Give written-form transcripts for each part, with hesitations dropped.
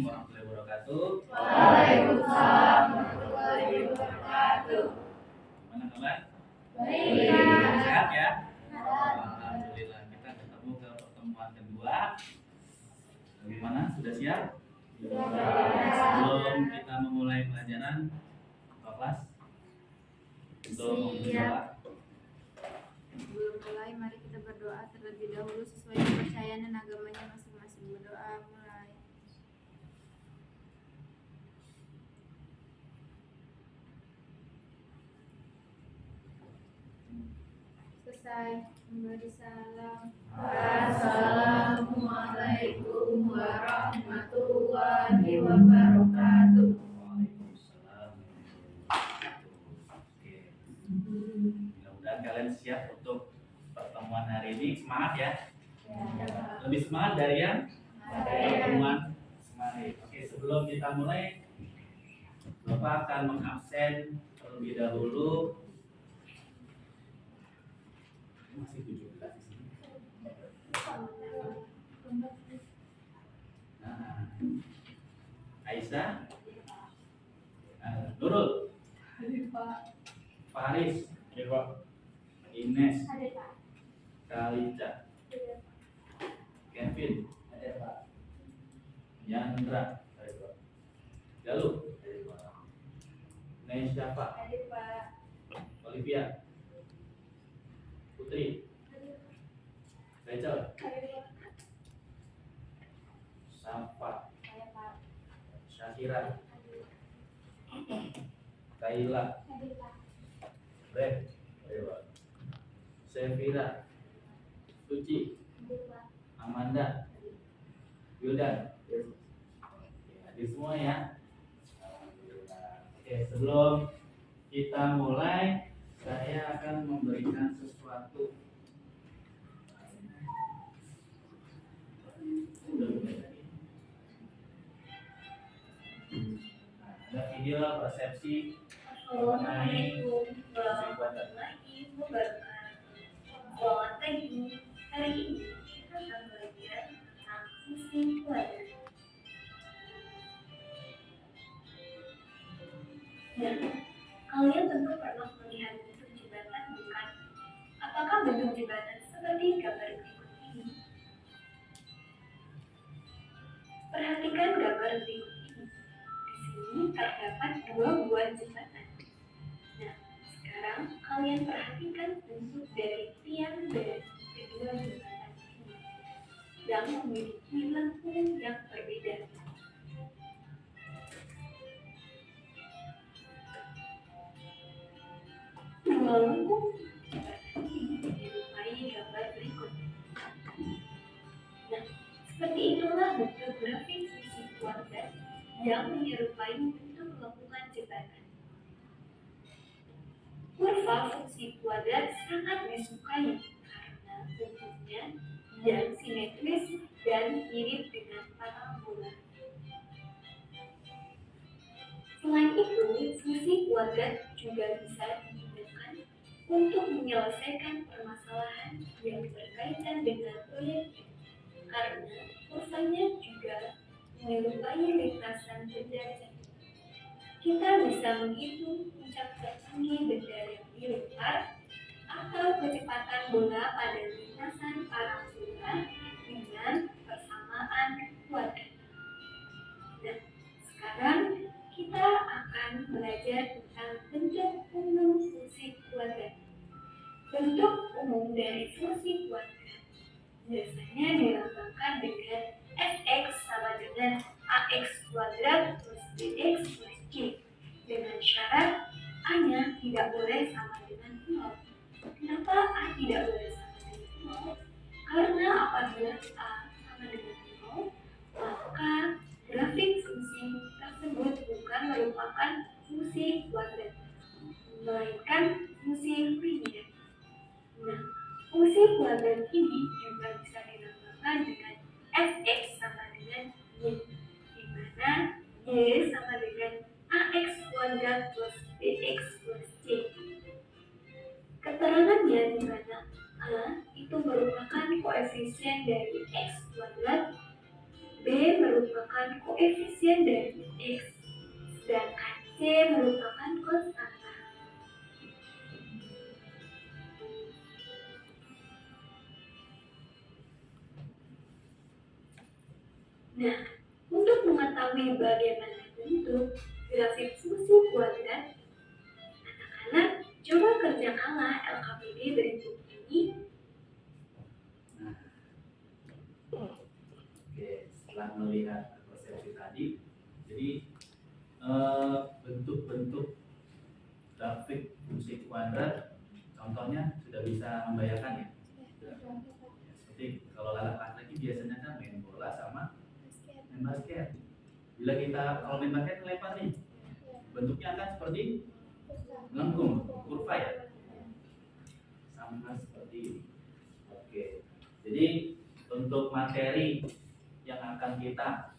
warahmatullahi wabarakatuh. Waalaikumsalam warahmatullahi wabarakatuh. Gimana kabar? Baik. Sehat ya? Alhamdulillah, kita ketemu ke pertemuan kedua. Bagaimana? Sudah siap? Sebelum kita memulai pelajaran, kelas untuk berdoa. Sebelum mulai, mari kita berdoa terlebih dahulu sesuai kepercayaan dan agamanya masing-masing. Berdoa mulai. Selesai. Memberi salam. Assalamualaikum warahmatullahi wabarakatuh. Waalaikumsalam. Oke. Mudah-mudahan kalian siap untuk pertemuan hari ini. Semangat ya. Lebih semangat dari yang pertemuan kemarin. Oke, sebelum kita mulai, Bapak akan mengabsen terlebih dahulu. Masih 17 di sini. Nah, Aisyah, Nurul, Faris, Ines, Kalija, Kevin, Yandra, Galuh, Nesyafa, Olivia, Putri, Rachel, Safa, Syakira, Kaila, Brad, Sevira, Suci, Amanda, Wildan. Hadir semua ya. Oke, sebelum kita mulai, saya akan memberikan sesuatu. Ada video persepsi mengenai Assalamualaikum warahmatullahi wabarakatuh. Selamat pagi. Hari ini kita akan belajar tentang fungsi kuadrat. Dan kalian tentu pernah melihat bentuk jembatan, bukan? Apakah bentuk jembatan seperti gambar berikut ini? Perhatikan gambar berikut ini. Di sini terdapat dua buah jembatan. Nah, sekarang kalian perhatikan bentuk dari tiang dari kedua jembatan ini yang memiliki lengkung yang berbeda. Dua lengkung jembatan ini menyerupai gambar berikut. Nah, seperti itulah bentuk grafik fungsi kuadrat yang menyerupai bentuk lengkungan jembatan. Kurva fungsi kuadrat sangat disukai karena bentuknya yang simetris dan mirip dengan parabola. Selain itu, fungsi kuadrat juga bisa digunakan untuk menyelesaikan permasalahan yang berkaitan dengan proyek, karena kurvanya juga menyerupai lintasan benda jatuh. Kita bisa menghitung puncak tertinggi benda yang dilempar atau kecepatan bola pada lintasan parabola dengan persamaan kuadrat. Nah, sekarang kita akan belajar tentang bentuk umum fungsi kuadrat. Bentuk umum dari fungsi kuadrat biasanya dilambangkan dengan fx sama dengan ax kuadrat plus bx plus c, dengan syarat a-nya tidak boleh sama dengan 0. Kenapa a tidak boleh sama dengan 0? Karena apabila a sama dengan 0, maka grafik fungsi tersebut bukan merupakan fungsi kuadrat, melainkan fungsi linear. Nah, fungsi kuadrat ini juga bisa dilambangkan dengan fx sama dengan y, di mana y sama dengan ax kuadrat plus bx plus c. Keterangannya di mana a itu merupakan koefisien dari x kuadrat, b merupakan merupakan koefisien dari X, sedangkan C merupakan konstanta. Nah, untuk mengetahui bagaimana bentuk grafik fungsi kuadrat, anak-anak coba kerjakanlah LKPD berikut ini. Oke, setelah melihat persepsi tadi, jadi bentuk-bentuk grafik fungsi kuadrat, contohnya sudah bisa membayangkan ya. Seperti kalau laki-laki biasanya kan main bola sama main basket. Kalau main basket lempar nih, bentuknya akan seperti melengkung, kurva ya, sama seperti ini. Oke, jadi untuk materi yang akan kita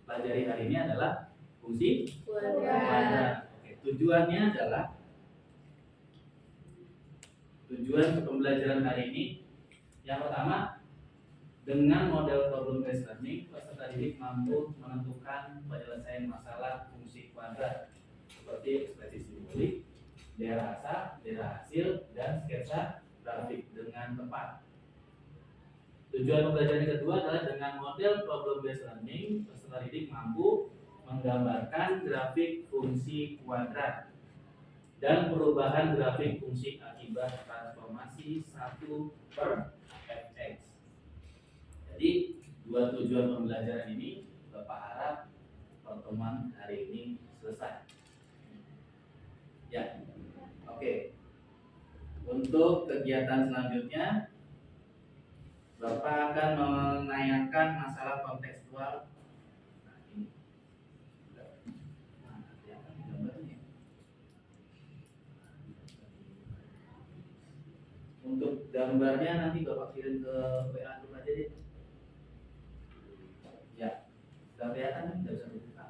pelajari hari ini adalah fungsi kuadrat. Oke, tujuan pembelajaran hari ini yang pertama, dengan model problem based learning, peserta didik mampu menentukan penyelesaian masalah fungsi kuadrat seperti ekspresi simbolik, daerah asal, daerah hasil, dan sketsa grafik dengan tepat. Tujuan pembelajaran yang kedua adalah dengan model problem based learning, peserta didik mampu menggambarkan grafik fungsi kuadrat dan perubahan grafik fungsi akibat transformasi 1/fx. Jadi dua tujuan pembelajaran ini Bapak harap pertemuan hari ini selesai. Ya, oke. Untuk kegiatan selanjutnya, Bapak akan menanyakan masalah kontekstual. Nah, ini. Nah, kelihatan gambarnya. Untuk gambarnya nanti Bapak kirim ke WA dulu aja deh. Ya, sudah kelihatan kan? Tidak usah dibuka.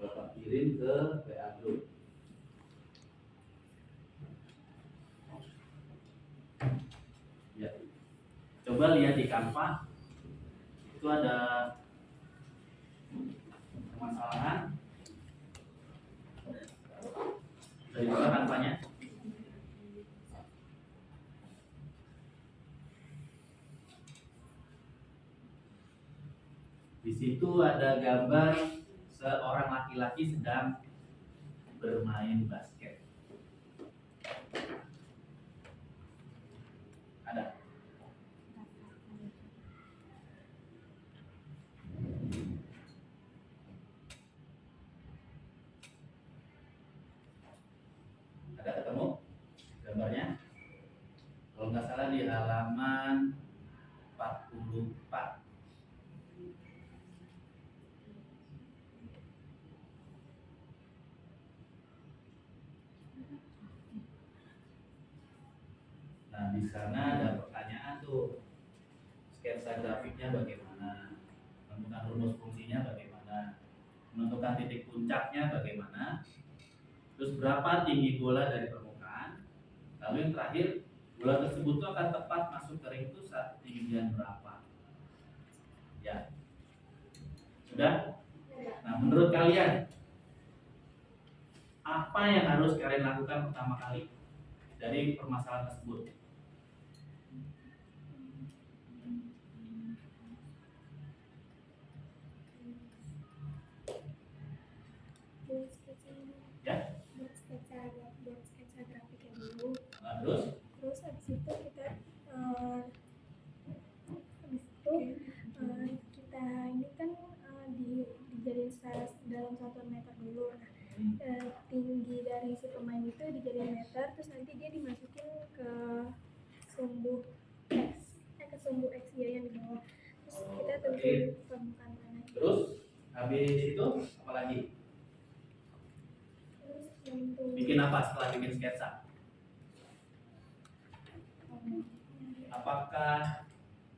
Bapak kirim ke WA dulu. Ya, coba lihat di Canva. Itu ada permasalahan. Dari bawah Canvanya. Di situ ada gambar seorang laki-laki sedang bermain basket. Ada. Ada ketemu gambarnya? Kalau nggak salah di halaman 44. Nah, di sana ada pertanyaan tuh. Sketsa grafiknya bagaimana? Menentukan rumus fungsinya bagaimana? Menentukan titik puncaknya bagaimana? Terus berapa tinggi bola dari permukaan? Lalu yang terakhir, bola tersebut tuh akan tepat masuk ke ring itu saat ketinggian berapa? Ya. Sudah? Nah, menurut kalian apa yang harus kalian lakukan pertama kali dari permasalahan tersebut? Ya? Buat sketsa grafiknya dulu. Nah, terus? Terus habis itu kita kita ini kan dijadiin dalam 1 meter dulu. Nah, tinggi dari si pemain itu dijadiin meter, terus nanti dia dimasukin ke sumbu X ya yang di bawah. Terus kita tentuin permukaan tanah. Terus habis itu apa lagi? Terus tentuin Bikin apa setelah bikin sketsa? Apakah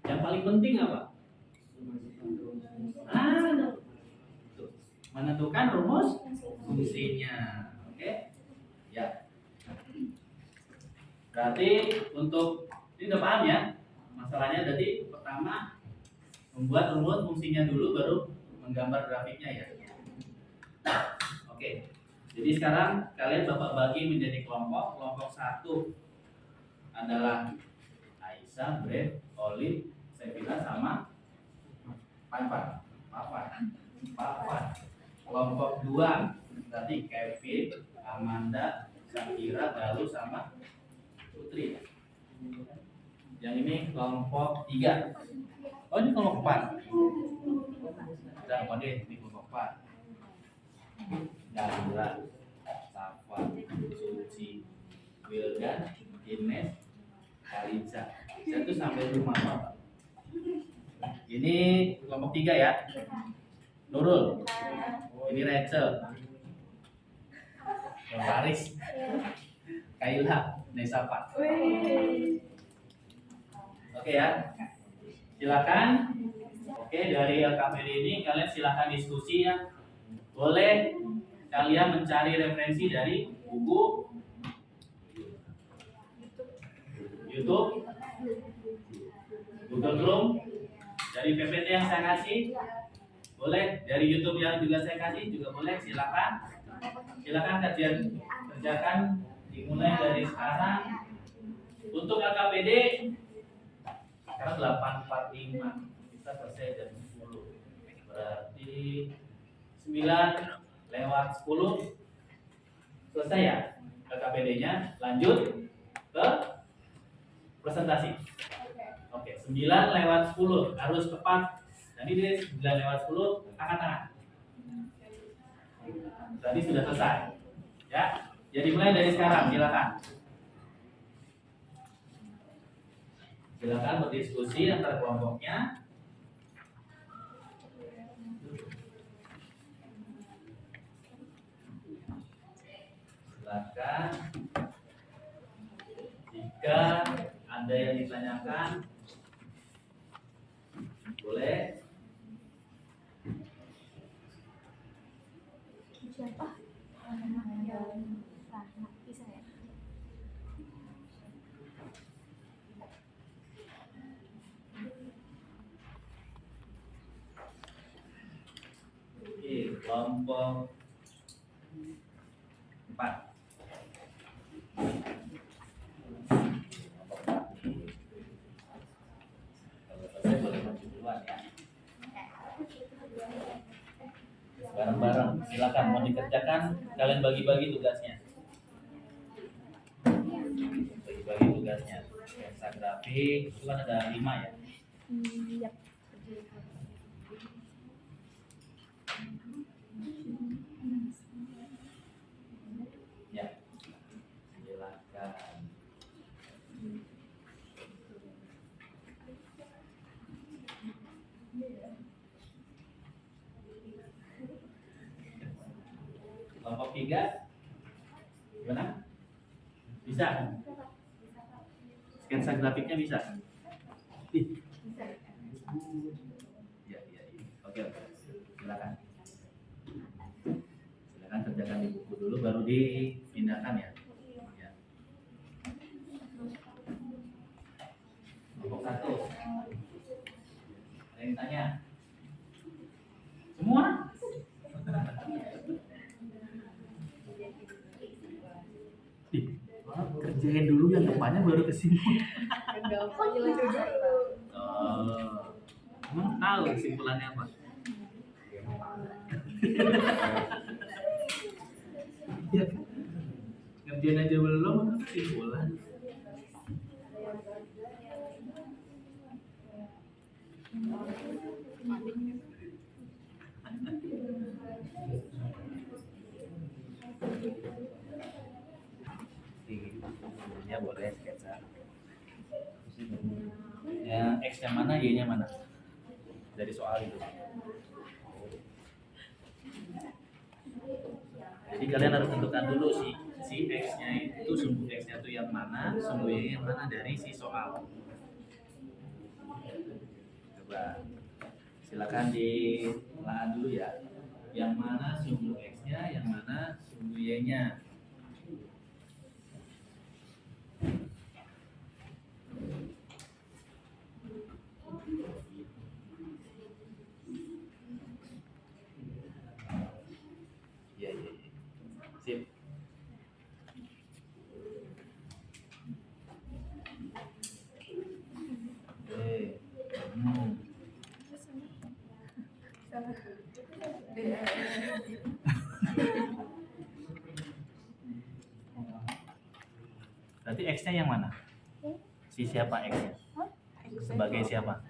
yang paling penting apa? Menentukan rumus fungsinya. Oke? Ya. Berarti untuk ini udah paham ya? Masalahnya tadi pertama Membuat rumus fungsinya dulu baru menggambar grafiknya ya. Oke. Jadi sekarang kalian Bapak bagi menjadi kelompok. Kelompok 1 adalah Aisyah, Brad, Olive, Sevilla sama Papan. Kelompok 2 berarti Kevin, Amanda, Shakira, Galuh sama Putri. Yang ini kelompok 3. Oh ini kelompok 4. Udah kode ini kelompok 4. Gandra, Safa, Suci, Wildan, Ines, Kalisa. Itu sampai rumah Bapak. Ini kelompok 3 ya. Nurul. Ini Rachel. Faris. Kaila, Nesafat. Oke ya. Silakan. Oke, dari LKPD ini kalian silakan diskusi ya. Boleh kalian mencari referensi dari buku, YouTube, Google Chrome, dari PPT yang saya kasih, boleh dari YouTube yang juga saya kasih juga boleh. Silakan kerjakan dimulai dari sekarang. Untuk LKPD sekarang 8.45 kita selesai jam 10, berarti 9:10 selesai ya LKPD-nya. Lanjut ke presentasi. Oke, 9:10 harus tepat. Jadi di 9:10 angkat tangan. Tadi sudah selesai. Ya. Jadi mulai dari sekarang, silakan. Silakan berdiskusi antar kelompoknya. Silakan. Jika ada yang ditanyakan, boleh. Siapa? Bisa ya? Oke, kelompok 4. Kalau selesai boleh maju duluan ya. Bareng-bareng, silakan mau dikerjakan. Kalian bagi-bagi tugasnya. Bagi-bagi tugasnya. Sketsa grafik itu kan ada 5 ya. Iya. Ya, silakan. Kelompok 3 gimana? Bisa? Sketsa grafiknya bisa? Ih. Ya. Oke. Silakan. Silakan kerjakan di buku dulu baru dipindahkan ya. Kelompok 1. Ada yang tanya? Semua? Kerjain dulu yang depannya baru kesimpulan. Emang tahu kesimpulannya apa? Ya, ngerjain aja belum, kesimpulan. Ya boleh sketsa. Ya X nya mana, Y nya mana? Dari soal itu. Jadi kalian harus tentukan dulu si X nya itu, sumbu X nya itu yang mana, sumbu Y nya yang mana dari si soal. Coba silakan ditelaah dulu ya. Yang mana sumbu X nya, yang mana sumbu Y nya. Berarti X-nya yang mana? Si siapa X-nya? Sebagai siapa?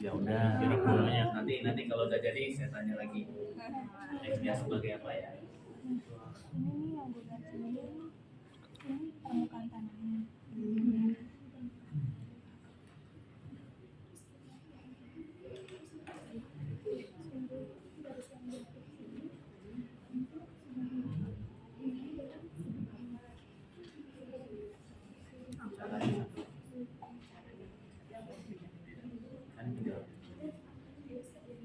Ya udah, nanti kalau udah jadi saya tanya lagi. X-nya sebagai apa ya? Ini nih yang gue lihat ini permukaan tanahnya. Kan tinggal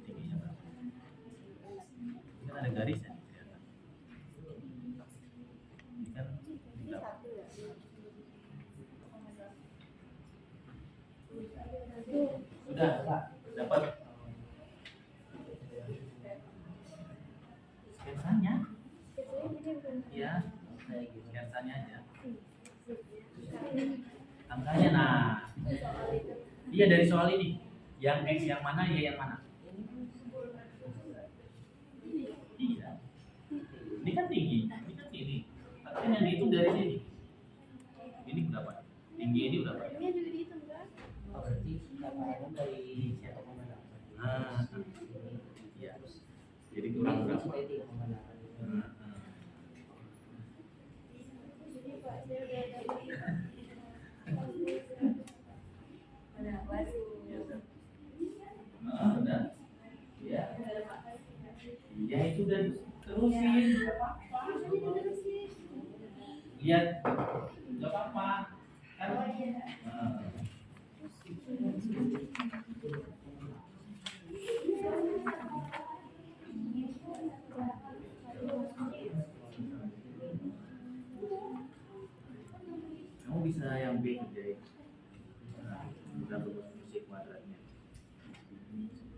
tingginya berapa? Ini kan ada garisnya. Kelihatan. Ini kan berapa? Sudah, Pak. Dapat. Sketsanya? Ya, sketsanya aja. Angkanya, nah. Iya, dari soal ini. Yang X yang mana, Y yang mana? Iya. Ini kan tinggi, ini kan tinggi. Artinya yang dihitung dari sini. Ini berapa? Tinggi ini berapa? Ini juga dihitung kan? Berarti dapatnya dari siapa mana? Nah, iya. Jadi kurang berapa? Udah. Ya. Ya itu udah terusin. Gak apa-apa. Lihat. Gak apa-apa. Kan. Kamu bisa yang B kerjain. Udah bagus musik kuadratnya.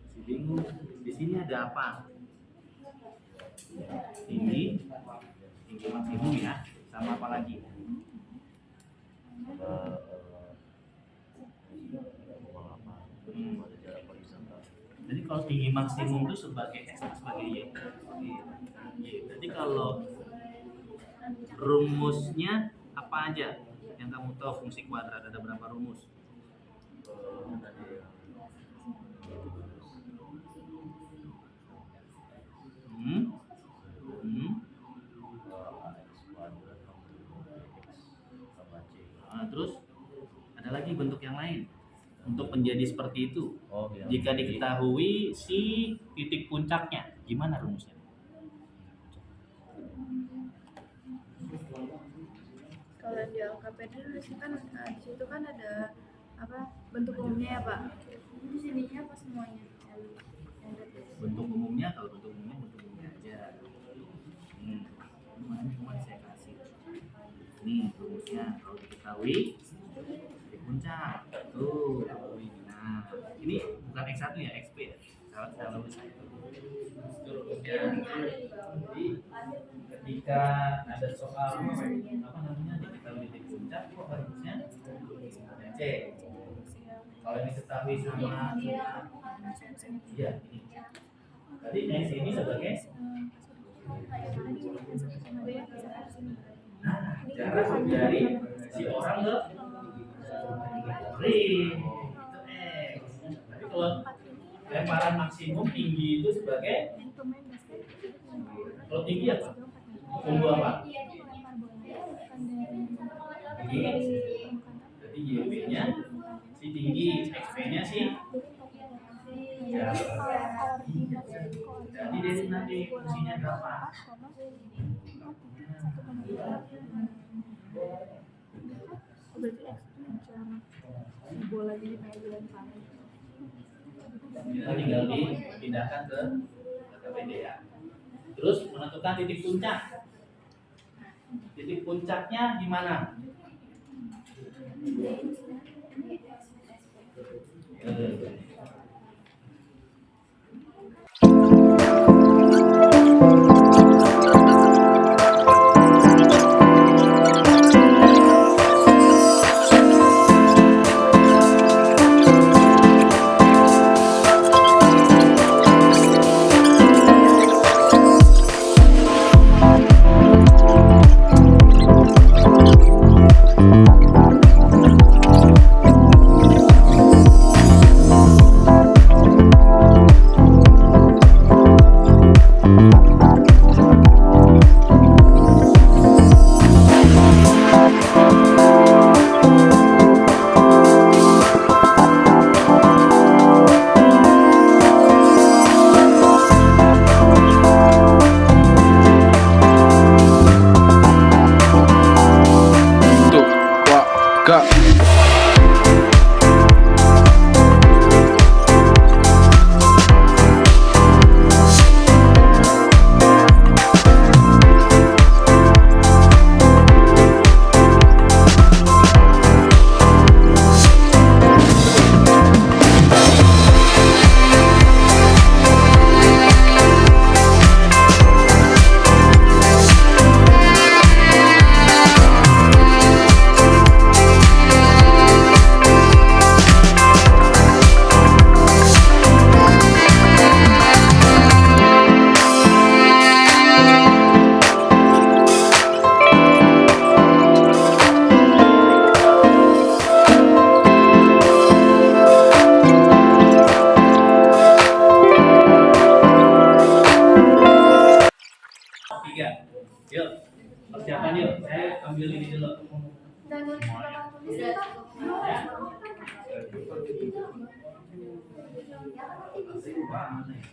Si bingung. Di sini ada apa? Tinggi maksimum ya. Sama apa lagi? Jadi kalau tinggi maksimum itu sebagai X sebagai Y. Jadi kalau rumusnya apa aja yang kamu tahu fungsi kuadrat, ada berapa rumus? Terus ada lagi bentuk yang lain untuk menjadi seperti itu. Jika diketahui si titik puncaknya, gimana rumusnya? Kalau di LKPD kan di situ kan ada apa bentuk umumnya ya Pak? Di sininya apa semuanya? Bentuk umumnya, kalau bentuk umumnya aja. Cuma saya kasih. Nih rumusnya kalau diketahui titik puncak. Tuh. Nah, ini bukan X1 ya, XP ya. Salah lulus saya. Itu rumusnya. Jadi ketika ada soal apa namanya diketahui titik puncak, itu apa rumusnya? C. Kalau ini diketahui sama iya ini. Tadi X ini sebagai jarak dari si orang ke ring itu X. Tapi kalau lemparan maksimum tinggi itu sebagai kalau tinggi apa? Tunggu apa? Tinggi. Jadi YB-nya si tinggi, XP-nya si jarak. Jadi dari nanti fungsinya berapa? Berarti X itu jarak bola jadi kayak bulan panas. Kita tinggal dipindahkan ke KPD ya. Terus menentukan titik puncak. Titik puncaknya di mana? mana ya?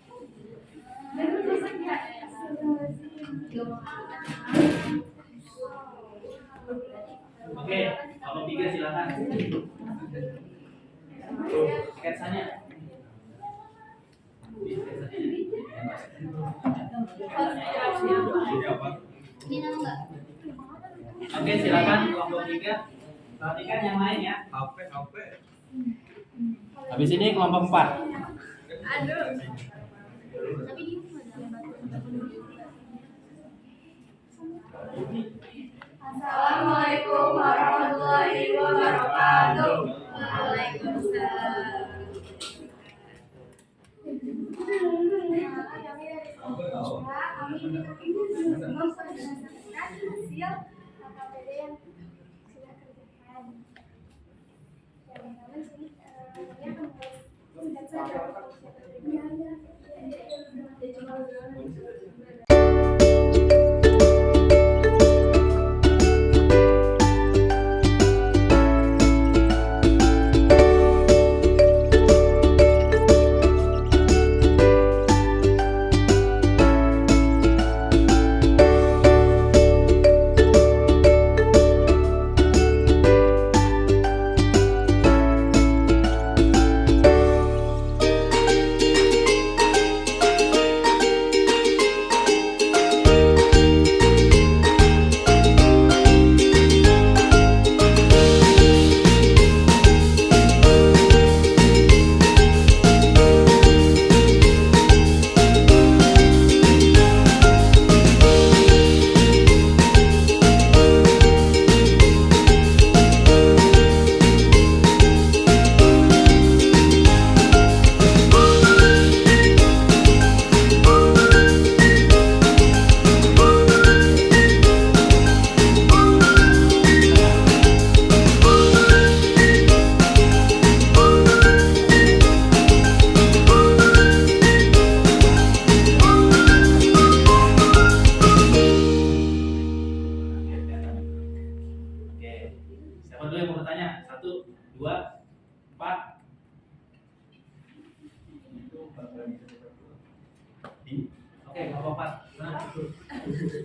Oke, kelompok 3 silakan. Sketsanya. Oke, silakan kelompok 3. Perhatikan yang lain ya. Habis ini kelompok 4. Assalamualaikum warahmatullahi wabarakatuh. Waalaikumsalam. Kami berdasarkan hasil KPD yang sudah kerjakan. Teman-teman sini ini akan membuat sketsa Siapa dulu yang mau bertanya? 1, 2, 4. Oke, kelompok 4.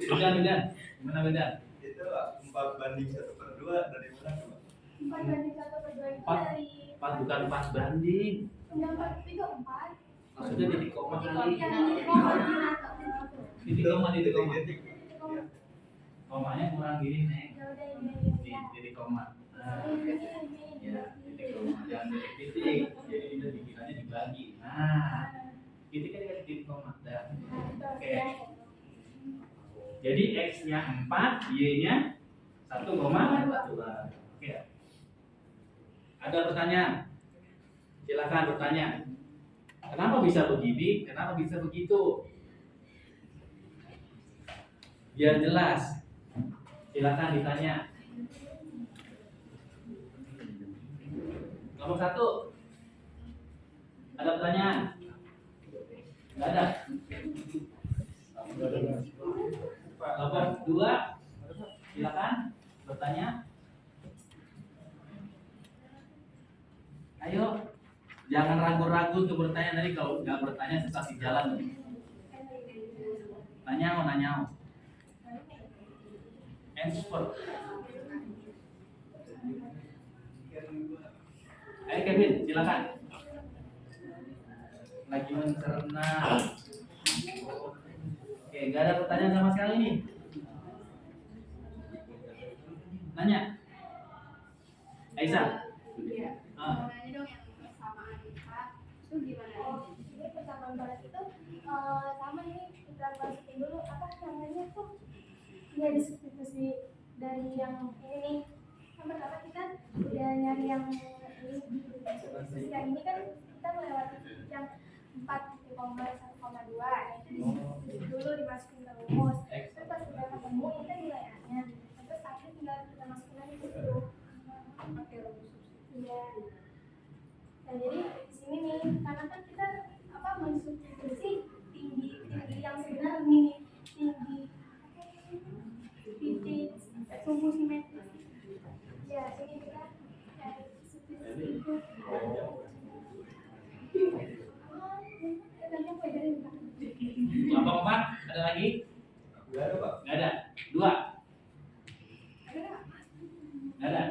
Gimana? Gimana beda? Itu 4:1/2 dari mana coba? 4:1/2 itu dari 4 bukan 4 banding. enggak 4 itu 4. Maksudnya titik koma kali. Titik koma. Titik koma. Titik. Ya. Komanya kurang gini, Neng. Ya udah ini. Titik koma. Nah, ya, titik koma. Jangan titik. Jadi kita dikiranya dibagi. Nah, titiknya dikasih titik koma. Dah. Oke. Jadi X-nya 4, Y-nya 1,2. Oke. Ada pertanyaan? Silakan bertanya. Kenapa bisa begini? Kenapa bisa begitu? Biar jelas. Silakan ditanya. Nomor 1. Ada pertanyaan? Enggak ada. Nomor 2. Silakan bertanya. Ayo. Jangan ragu-ragu untuk bertanya, nanti kalau nggak bertanya sesat di jalan. Nanya. Answer. Ayo Kevin, silakan. Lagi mencerna. Oke, nggak ada pertanyaan sama sekali nih. Nanya. Aisyah. Iya. Ah. Mau nanya dong yang persamaan Pak. Itu gimana? Oh, ini persamaan barat itu sama ini kita masukin dulu apa namanya tuh? Ya disubstitusi dari yang ini nih. Yang pertama kita udah nyari yang ini substitusi yang ini kan kita melewati yang 4,1,2. Nah, itu disubstitusi dulu dimasukin ke rumus. Terus pas udah ketemu ini kan nilainya. Terus akhirnya tinggal kita masukin lagi ke situ. Pakai rumus. Iya. Nah jadi di sini nih karena kan kita apa mensubstitusi tinggi yang sebenarnya ini tinggi titik sumbu simetris. Ya ini kita cari substitusi itu. 5,4. Ada lagi? Nggak ada, Pak. Nggak ada. 2. Nggak ada.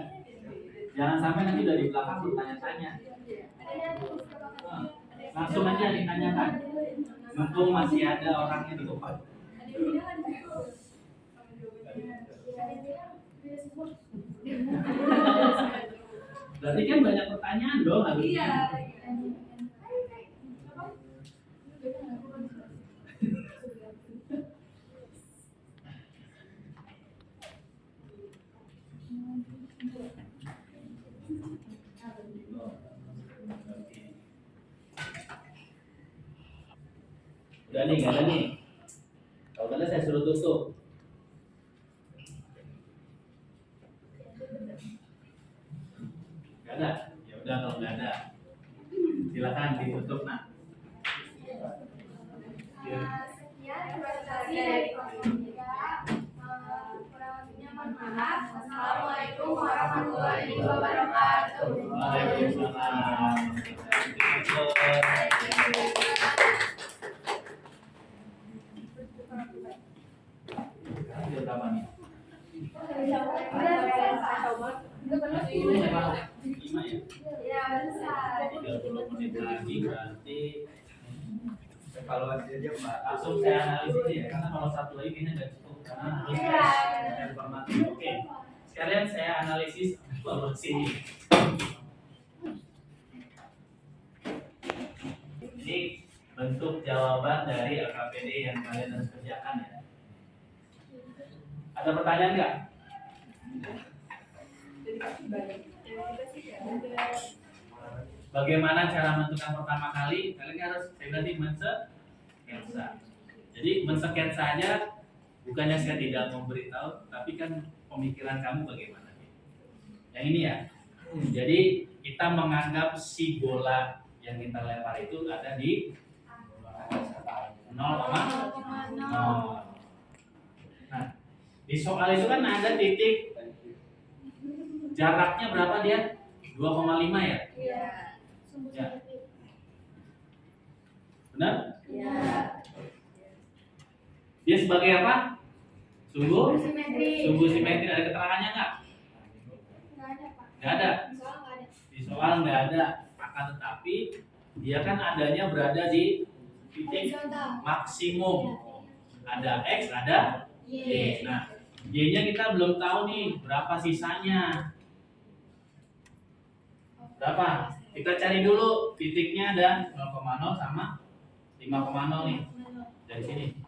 Jangan sampai nanti udah di belakang tuh tanya-tanya. Langsung aja ditanyakan. Mumpung masih ada orangnya di depan. Berarti kan banyak pertanyaan dong harusnya. Udah nih, nggak ada nih. Kalau nggak ada saya suruh tutup. Nggak ada. Ya udah kalau nggak ada, silakan ditutup nah. Ya. Sekian presentasi dari Komisi 3. Kurang lebihnya mohon maaf. Assalamualaikum warahmatullahi wabarakatuh. Waalaikumsalam. Ada berapa nih? 10 memang 5 ya? Ya, besar. 30 menit lagi berarti Evaluasi aja, Pak. langsung saya analisis ya, karena kalau satu lagi kayaknya nggak cukup karena harus tes informatif. Oke, sekalian saya analisis evaluasi ini. Ini bentuk jawaban dari LKPD yang kalian harus kerjakan ya. Ada pertanyaan nggak? Bagaimana cara menentukan pertama kali? Kalian harus saya berarti mensketsa. Jadi mensketsa aja bukannya saya tidak memberitahu, tapi kan pemikiran kamu bagaimana? Yang ini ya. Jadi kita menganggap si bola yang kita lempar itu ada di 0,0. Nah, di soal itu kan ada titik jaraknya berapa dia? 2,5 ya? Iya. Ya. Benar? Iya. Dia sebagai apa? Sumbu? Simetri. Sumbu simetri. Ada keterangannya nggak? Nggak ada, Pak. Nggak ada. Soal nggak ada. Di soal nggak ada. Akan tetapi dia kan adanya berada di titik Horizontal. maksimum. Ada X, ada Y. Nah, Y-nya kita belum tahu nih berapa sisanya. Berapa? Kita cari dulu titiknya ada 0,0 sama 5,0 nih. Dari sini.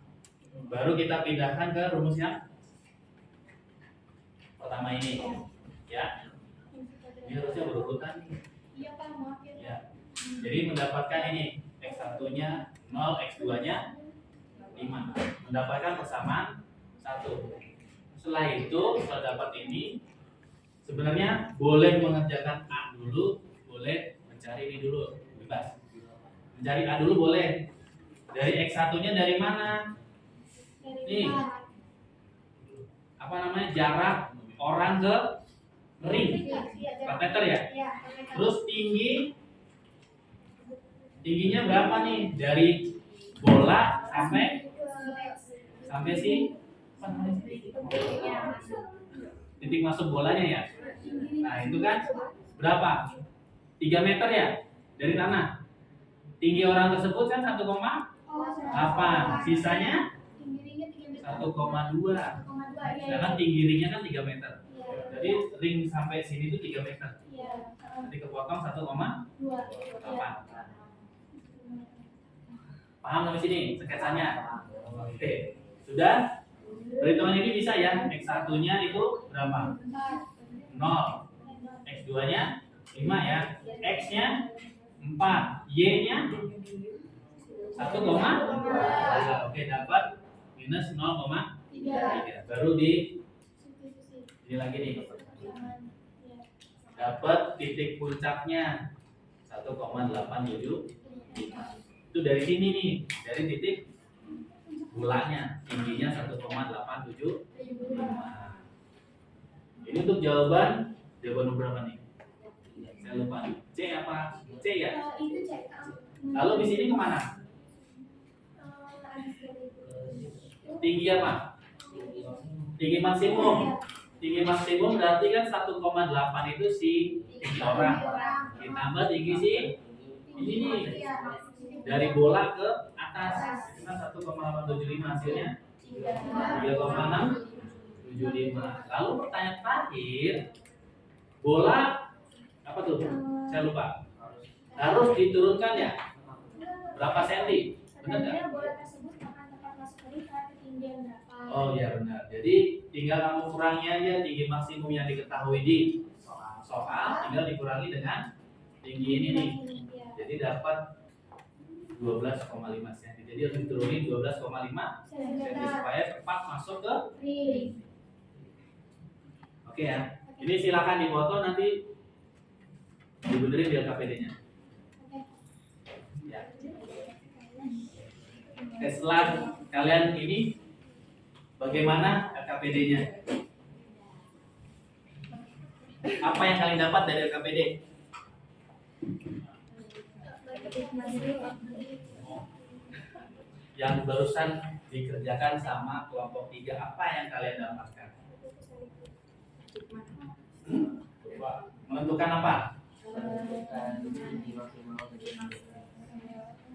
Baru kita pindahkan ke rumus yang pertama ini. Ya. Ini harusnya berurutan nih. Iya, Pak, maaf ya. Ya. Jadi mendapatkan ini X1-nya 0, X2-nya 5. Mendapatkan persamaan 1. Setelah itu, setelah dapat ini, sebenarnya boleh mengerjakan A dulu, boleh mencari ini dulu, bebas. Mencari A dulu boleh. Dari X1-nya dari mana? Dari Nih. empat. Apa namanya? Jarak orang ke ring. Iya, 4 meter ya? Iya. Terus tingginya berapa nih? Dari bola sampai si apa namanya sih? Titik masuk bolanya ya. Nah itu kan berapa? 3 meter ya dari tanah. Tinggi orang tersebut kan 1,8. Sisanya 1,2. Sedangkan tinggi ringnya kan 3 meter. Jadi ring sampai sini itu 3 meter. Nanti kepotong 1,8. Paham sampai sini sketsanya? Oke. Sudah? Perhitungan ini bisa ya. X1-nya itu berapa? 0. X2-nya 5 ya. X-nya 4. Y-nya 1,2. Oke, dapat minus 0,3. Baru di ini lagi nih. Dapat titik puncaknya 1,875. Itu dari sini nih, dari titik bulanya, tingginya 1,875. Ini untuk jawaban nomor berapa nih? Saya lupa. C apa? C ya. Itu cek. Lalu di sini kemana? Habis dari tinggi apa? Tinggi maksimum. Tinggi maksimum berarti kan 1,8 itu si tinggi orang. Ditambah tinggi si ini nih. Dari bola ke atas. Itu kan 1,875 hasilnya. 3,675. Lalu pertanyaan terakhir, bola apa tuh? Saya lupa. Harus diturunkan ya? Berapa senti? Benar nggak? Sebenarnya bola tersebut akan tepat masuk ke lingkar ketinggian berapa? Oh iya benar. Jadi tinggal kamu kurangi aja tinggi maksimum yang diketahui di soal, tinggal dikurangi dengan tinggi ini nih. Jadi dapat 12,5 cm. Jadi harus diturunin 12,5 cm supaya tepat masuk ke ring. Oke ya. Ini silakan dipoto nanti dibenerin di LKPD-nya. Ya. Setelah kalian ini bagaimana LKPD-nya? Apa yang kalian dapat dari LKPD? Yang barusan dikerjakan sama kelompok 3, apa yang kalian dapatkan? Menentukan apa?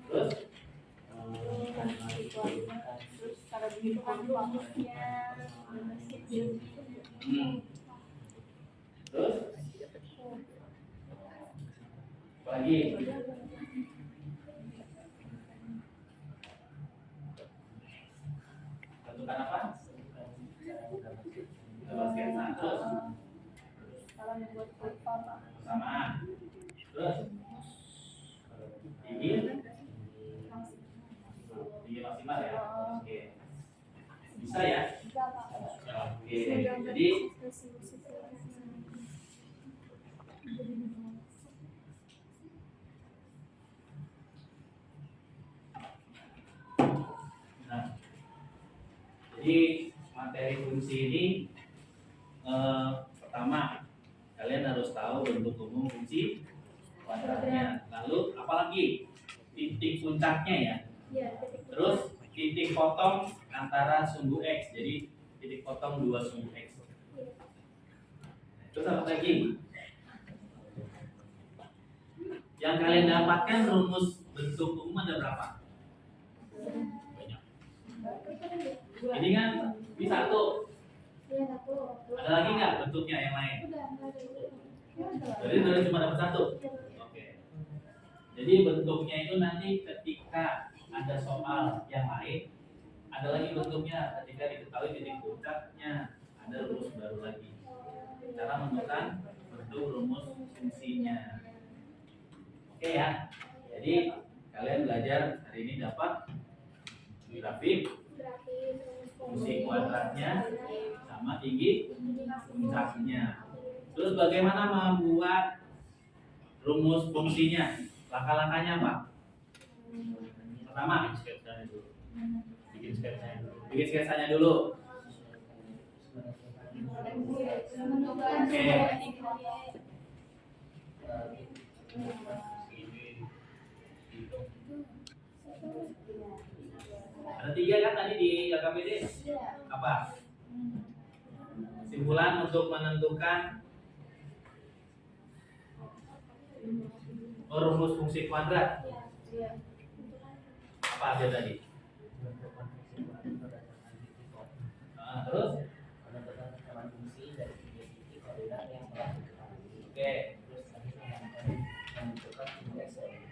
Terus? Terus? Apa lagi? Tentukan apa? Sketsa. Terus? Sama. Terus? Tinggi? Tinggi maksimal ya? Oke. Bisa ya? Oke. Jadi jadi materi fungsi ini pertama kalian harus tahu bentuk umum fungsi kuadratnya. Lalu apalagi titik puncaknya ya. Terus titik potong antara sumbu x. Jadi titik potong dua sumbu x. Terus apa lagi? Yang kalian dapatkan rumus bentuk umum ada berapa? Banyak. Ini kan bisa tuh. Ada lagi nggak bentuknya yang lain? Jadi cuma dapat satu. Oke. Jadi bentuknya itu nanti ketika ada soal yang lain, ada lagi bentuknya ketika diketahui titik puncaknya, ada rumus baru lagi. Cara menentukan bentuk rumus fungsinya. Oke ya. Jadi kalian belajar hari ini dapat grafik fungsi kuadratnya sama tinggi puncaknya. Terus bagaimana membuat rumus fungsinya? Langkah-langkahnya apa? Pertama, bikin sketsanya dulu. Oke. Ada 3 kan tadi di LKPD? Apa? Kesimpulan untuk menentukan rumus fungsi kuadrat. Apa aja tadi? Terus? Oke.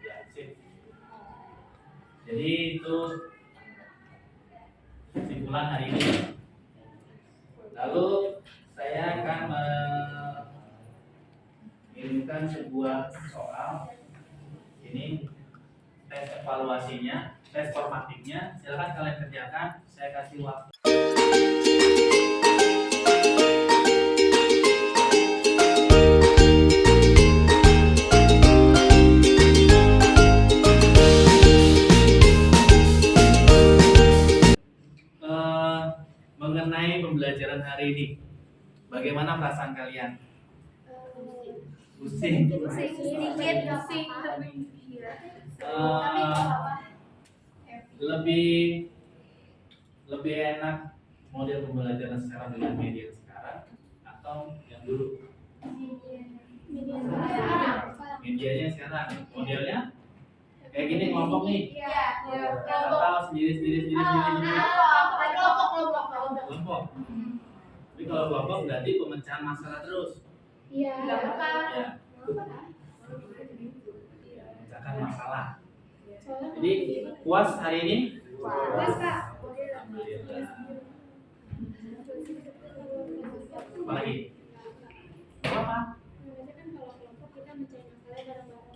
Ya, sip. Jadi itu kesimpulan hari ini. Lalu saya akan mengirimkan sebuah soal. Ini tes evaluasinya, tes formatiknya. Silakan kalian kerjakan. Saya kasih waktu. Mengenai pembelajaran hari ini, bagaimana perasaan kalian? Pusing. lebih enak model pembelajaran sekarang dengan media sekarang atau yang dulu? Medianya sekarang, modelnya kayak gini kelompok nih, atau sendiri. Kelompok. Tapi kalau kelompok berarti pemecahan masalah terus. Iya. Ya. Memecahkan masalah. Jadi puas hari ini? Puas, Kak. Alhamdulillah. Apa lagi? Apa? Biasanya kan kalau kelompok kita mencari masalah bareng-bareng.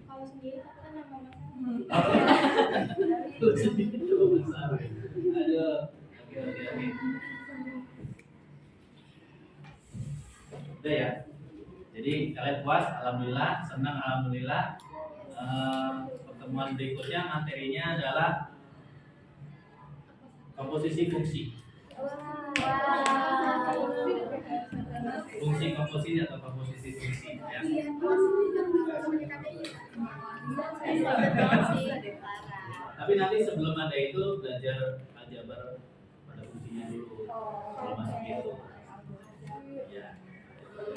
Kalau sendiri aku kan nama masalah. Lu sendiri coba masalah. Aduh. Oke. Udah ya. Jadi kalian puas, alhamdulillah, senang alhamdulillah. Pertemuan berikutnya materinya adalah komposisi fungsi. Fungsi komposisi atau komposisi fungsi ya. Tapi nanti sebelum ada itu belajar aljabar pada fungsinya dulu. Kalau masuk itu. Ya.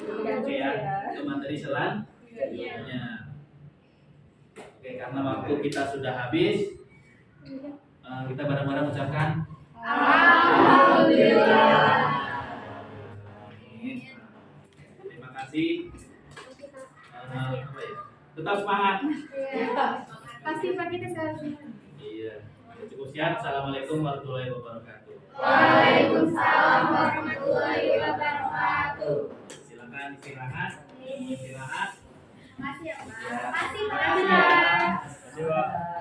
Oke ya, itu materi selanjutnya. Oke, karena waktu kita sudah habis, kita bareng-bareng ucapkan Alhamdulillah. Amin. Terima kasih. Tetap semangat. Pasti Pak kita selalu. Iya. Cukup siap. Assalamualaikum warahmatullahi wabarakatuh. Waalaikumsalam warahmatullahi wabarakatuh. Silakan istirahat. Istirahat. Makasih ya, Pak. Ya. Makasih, Terima kasih, Pak. Pak.